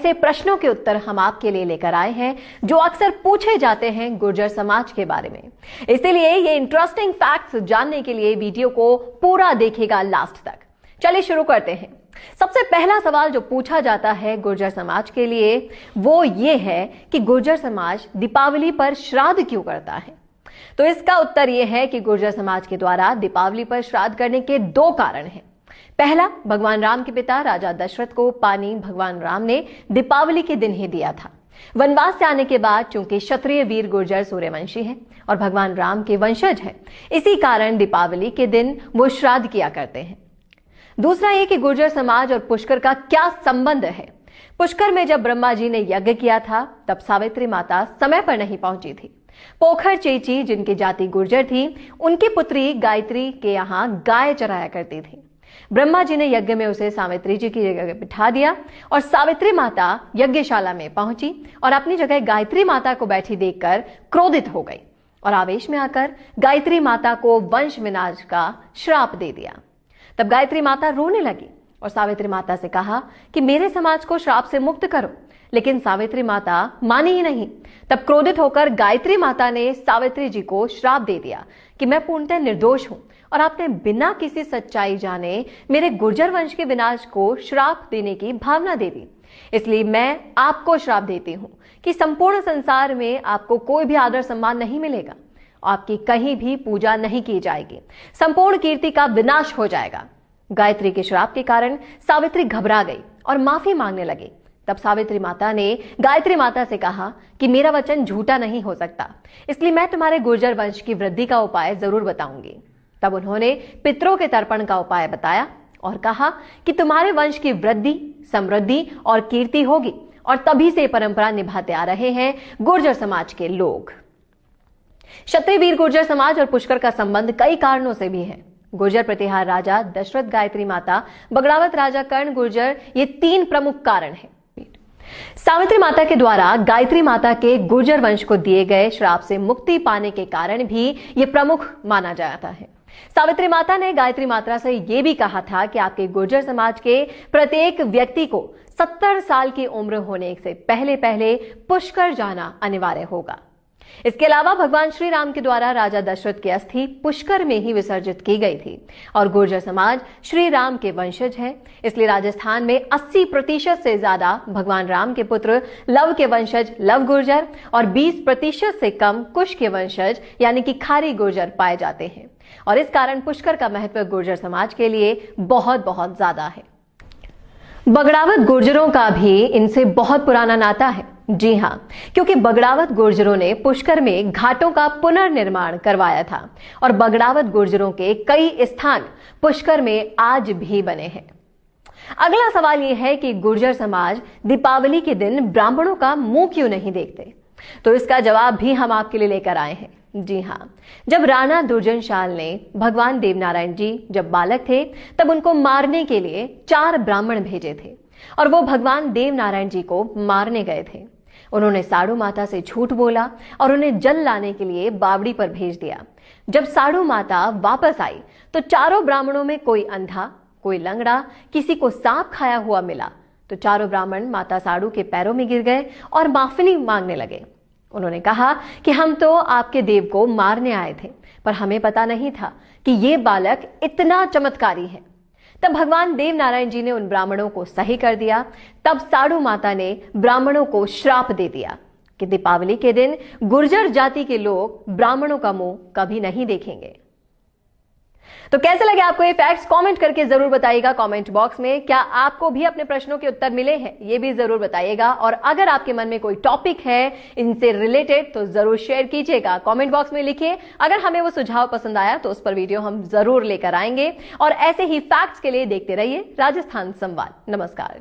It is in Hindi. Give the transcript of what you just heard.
ऐसे प्रश्नों के उत्तर हम आपके लिए लेकर आए हैं जो अक्सर पूछे जाते हैं गुर्जर समाज के बारे में। इसीलिए ये इंटरेस्टिंग फैक्ट्स जानने के लिए वीडियो को पूरा देखिएगा लास्ट तक। चलिए शुरू करते हैं। सबसे पहला सवाल जो पूछा जाता है गुर्जर समाज के लिए वो ये है कि गुर्जर समाज दीपावली पर श्राद्ध क्यों करता है। तो इसका उत्तर ये है कि गुर्जर समाज के द्वारा दीपावली पर श्राद्ध करने के दो कारण हैं। पहला, भगवान राम के पिता राजा दशरथ को पानी भगवान राम ने दीपावली के दिन ही दिया था। वनवास से आने के बाद चूंकि क्षत्रिय वीर गुर्जर सूर्यवंशी हैं और भगवान राम के वंशज हैं, इसी कारण दीपावली के दिन वो श्राद्ध किया करते हैं। दूसरा ये कि गुर्जर समाज और पुष्कर का क्या संबंध है। पुष्कर में जब ब्रह्मा जी ने यज्ञ किया था तब सावित्री माता समय पर नहीं पहुंची थी। पोखर चेची, जिनकी जाति गुर्जर थी, उनकी पुत्री गायत्री के यहाँ गाय चराया करती थी। ब्रह्मा जी ने यज्ञ में उसे सावित्री जी की जगह बिठा दिया और सावित्री माता यज्ञशाला में पहुंची और अपनी जगह गायत्री माता को बैठी देखकर क्रोधित हो गई और आवेश में आकर गायत्री माता को वंश विनाश का श्राप दे दिया। तब गायत्री माता रोने लगी और सावित्री माता से कहा कि मेरे समाज को श्राप से मुक्त करो, लेकिन सावित्री माता मानी ही नहीं। तब क्रोधित होकर गायत्री माता ने सावित्री जी को श्राप दे दिया कि मैं पूर्णतः निर्दोष हूं और आपने बिना किसी सच्चाई जाने मेरे गुर्जर वंश के विनाश को श्राप देने की भावना दे दी। इसलिए मैं आपको श्राप देती हूं कि संपूर्ण संसार में आपको कोई भी आदर सम्मान नहीं मिलेगा, आपकी कहीं भी पूजा नहीं की जाएगी, संपूर्ण कीर्ति का विनाश हो जाएगा। गायत्री के श्राप के कारण सावित्री घबरा गई और माफी मांगने लगी। तब सावित्री माता ने गायत्री माता से कहा कि मेरा वचन झूठा नहीं हो सकता, इसलिए मैं तुम्हारे गुर्जर वंश की वृद्धि का उपाय जरूर बताऊंगी। तब उन्होंने पितरों के तर्पण का उपाय बताया और कहा कि तुम्हारे वंश की वृद्धि, समृद्धि और कीर्ति होगी और तभी से परंपरा निभाते आ रहे हैं गुर्जर समाज के लोग। क्षत्रिय वीर गुर्जर समाज और पुष्कर का संबंध कई कारणों से भी है। गुर्जर प्रतिहार राजा दशरथ, गायत्री माता, बगड़ावत राजा कर्ण गुर्जर, ये तीन प्रमुख कारण हैं। सावित्री माता के द्वारा गायत्री माता के गुर्जर वंश को दिए गए श्राप से मुक्ति पाने के कारण भी ये प्रमुख माना जाता है। सावित्री माता ने गायत्री माता से यह भी कहा था कि आपके गुर्जर समाज के प्रत्येक व्यक्ति को 70 साल की उम्र होने से पहले पहले पुष्कर जाना अनिवार्य होगा। इसके अलावा भगवान श्री राम के द्वारा राजा दशरथ की अस्थि पुष्कर में ही विसर्जित की गई थी और गुर्जर समाज श्री राम के वंशज है, इसलिए राजस्थान में 80% से ज्यादा भगवान राम के पुत्र लव के वंशज लव गुर्जर और 20% से कम कुश के वंशज यानी कि खारी गुर्जर पाए जाते हैं और इस कारण पुष्कर का महत्व गुर्जर समाज के लिए बहुत बहुत ज्यादा है। बगड़ावत गुर्जरों का भी इनसे बहुत पुराना नाता है। जी हां, क्योंकि बगड़ावत गुर्जरों ने पुष्कर में घाटों का पुनर्निर्माण करवाया था और बगड़ावत गुर्जरों के कई स्थान पुष्कर में आज भी बने हैं। अगला सवाल यह है कि गुर्जर समाज दीपावली के दिन ब्राह्मणों का मुंह क्यों नहीं देखते। तो इसका जवाब भी हम आपके लिए लेकर आए हैं। जी हां, जब राणा दुर्जनशाल ने भगवान देवनारायण जी जब बालक थे तब उनको मारने के लिए 4 ब्राह्मण भेजे थे और वो भगवान देवनारायण जी को मारने गए थे। उन्होंने साड़ू माता से झूठ बोला और उन्हें जल लाने के लिए बावड़ी पर भेज दिया। जब साड़ू माता वापस आई तो चारों ब्राह्मणों में कोई अंधा, कोई लंगड़ा, किसी को सांप खाया हुआ मिला। तो चारों ब्राह्मण माता साड़ू के पैरों में गिर गए और माफी मांगने लगे। उन्होंने कहा कि हम तो आपके देव को मारने आए थे, पर हमें पता नहीं था कि ये बालक इतना चमत्कारी है। तब भगवान देवनारायण जी ने उन ब्राह्मणों को सही कर दिया। तब साड़ू माता ने ब्राह्मणों को श्राप दे दिया कि दीपावली के दिन गुर्जर जाति के लोग ब्राह्मणों का मुंह कभी नहीं देखेंगे। तो कैसे लगे आपको ये फैक्ट्स, कमेंट करके जरूर बताइएगा कमेंट बॉक्स में। क्या आपको भी अपने प्रश्नों के उत्तर मिले हैं, ये भी जरूर बताइएगा। और अगर आपके मन में कोई टॉपिक है इनसे रिलेटेड तो जरूर शेयर कीजिएगा, कमेंट बॉक्स में लिखिए। अगर हमें वो सुझाव पसंद आया तो उस पर वीडियो हम जरूर लेकर आएंगे। और ऐसे ही फैक्ट्स के लिए देखते रहिए राजस्थान संवाद। नमस्कार।